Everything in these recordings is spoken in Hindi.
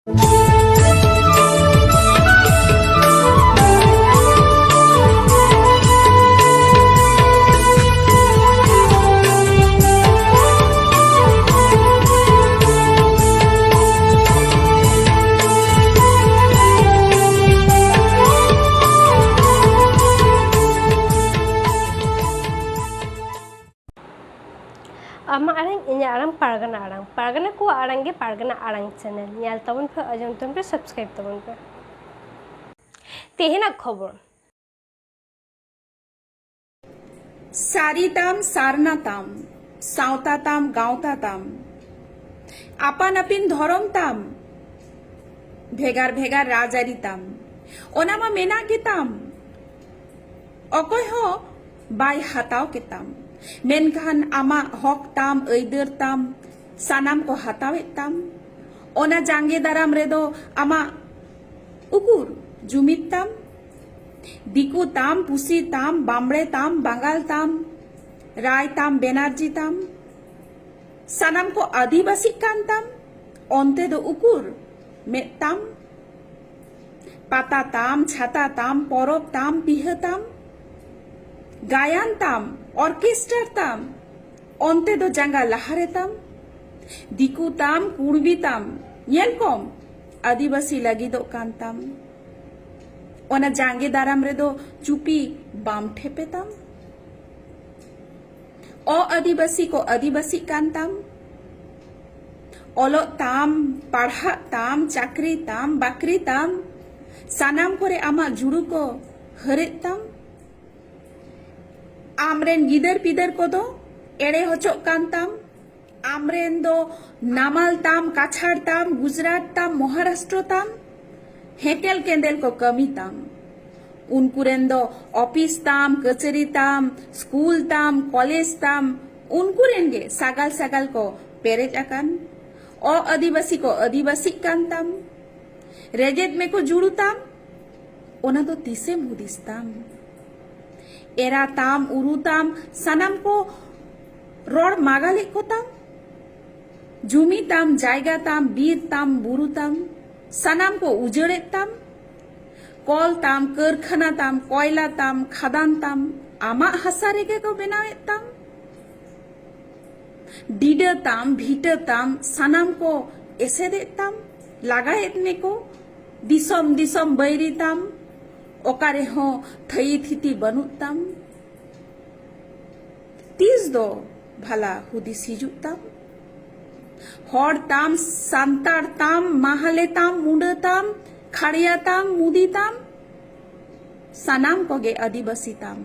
Ama arang inya arang pargana ko arang ge pargana arang channel nyal tabon pe ajam tabon pe subscribe tabon pe tehena khobor सारिताम सारनाताम सावताताम गावताताम आपान आपिन धरमताम भेगार भेगार राजारिताम Onama मेना गेताम अकय हो बाय हाताव केताम मेनखान आमा हक ताम ऐदर ताम सानाम को हातावेत ताम ओना जांगे दाराम रेदो आमा उकुर जुमित ताम दिकु ताम पुसी ताम बामड़े ताम बांगाल ताम राय ताम बेनार्जी ताम सानाम को आदिवासी कान ताम ओंते दो उकुर में ताम पाता ताम छाता ताम परब ताम पिह ताम गायन ताम ऑर्केस्ट्रा ताम ओंते दो जंगा लहारे ताम दिकु ताम कुड़बी ताम येलकम आदिवासी लगी दो कान ताम ओना जांगे दाराम रेदो चुपी बाम ठेपेताम ओ आदिवासी को आदिवासी कांताम ओलो ताम पढ़ा ताम चाकरी ताम बाकरी ताम सानाम कोरे आमा जुड़ू को हरेताम आमरेन गिदर पिदर को दो एड़े होचो कांताम आमरेन दो नामाल ताम काछाड़ ताम गुजरात ताम महाराष्ट्र ताम हेकेल केंदेल को कमी ताम उनकुरेन दो ऑफिस ताम कचेरी ताम स्कूल ताम कॉलेज ताम उनकुरेन गे सागाल सागाल को पेरेज अकान ओ आदिवासी को आदिवासी कान ताम रेजेट में को जुड़ू ताम ओना दो तीसे मुदिस ताम एरा ताम उरु ताम सनाम को रोड मागाले को ताम जुमी ताम जायगा ताम बीर ताम बुरु ताम सानाम को उजड़े ताम कल ताम कारखाना ताम कोयला ताम खादान ताम आमा हासा रेगे को बनावे ताम डीडे ताम भीटे ताम सानाम को ऐसे दे ताम लगाएत में को दिसम दिसम बैरी ताम ओकारे हो थई थीती बनु ताम तीस दो भला हुदी सिजुक ताम हर ताम सांतार ताम माहाले ताम मुंडे ताम खाड़िया ताम मुदी ताम सानाम कोगे आदिवासी ताम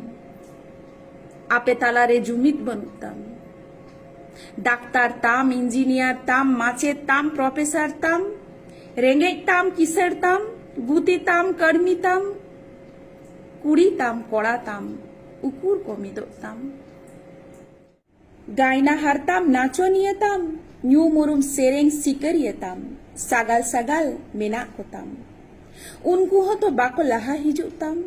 आपे तालारे जुमित बनु ताम डाक्तार ताम इंजीनियर ताम माचेत ताम प्रोफेसर ताम रेंगे ताम किसर ताम गुती ताम कर्मी ताम कुड़ी ताम कोड़ा ताम उकुर को मिदो ताम गायना हरताम नाचोनिया ताम न्यू मुरुम सेरेंग सिकरिया ताम सागाल सागाल मेना को ताम उनको हो तो बाको लहा हिजुक ताम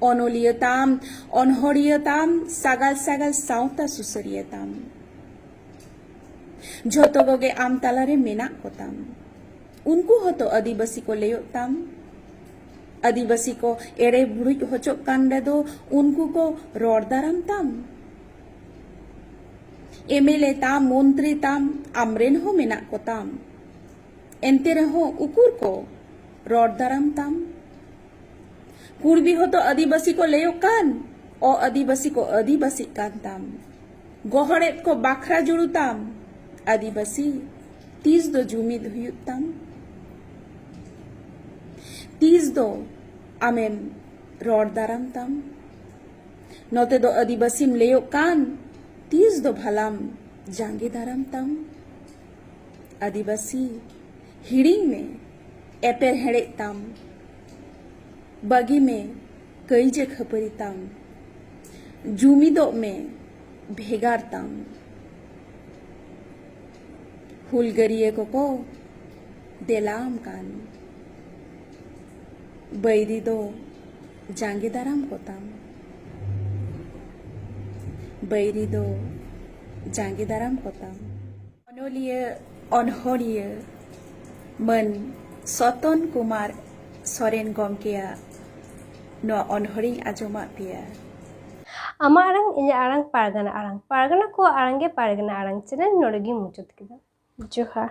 ओनोलिया ताम ओनहरिया ताम सागाल सागाल साउता सुसरिया ताम झोतो गोगे आम तालारे मेना को ताम उनको हो तो आदिवासी को लेयो ताम आदिवासी को एड़े बुड़ुज होचो कांडे दो उनको को रोड दाराम ताम एमएलए ताम मंत्री ताम आमरेन हो मेना को ताम एंते रहो उकुर को रोड दाराम ताम कुड़बी हो तो आदिवासी को लेयो कान ओ आदिवासी को आदिवासी कान ताम गोहड़ेत को बाखरा जुड़ू ताम आदिवासी तीस दो जुमिद हुयुत ताम तीस दो आमेम रोड दाराम ताम नोते दो आदिवासी लेयो कान तीस दो भलाम जांगे दाराम ताम आदिवासी हिड़िंग में एपेर हेड़े ताम बगी में कई जे खपरी ताम जुमिदो में भेगार ताम हुलगरिये को देलाम कान बैरी दो जांगे दाराम को ताम बैरी दो जांगे दाराम को ताम अनोलिये अनहरिये मान सतन कुमार सोरेन गमकेया नोआ अनहरिं आजोमा पेया आमा आड़ांग इᱧᱟᱹᱜ आड़ांग पारगाना को आड़ांग गे पारगाना आड़ांग चैनल नोड़े गी मुचाद केदा। जोहार।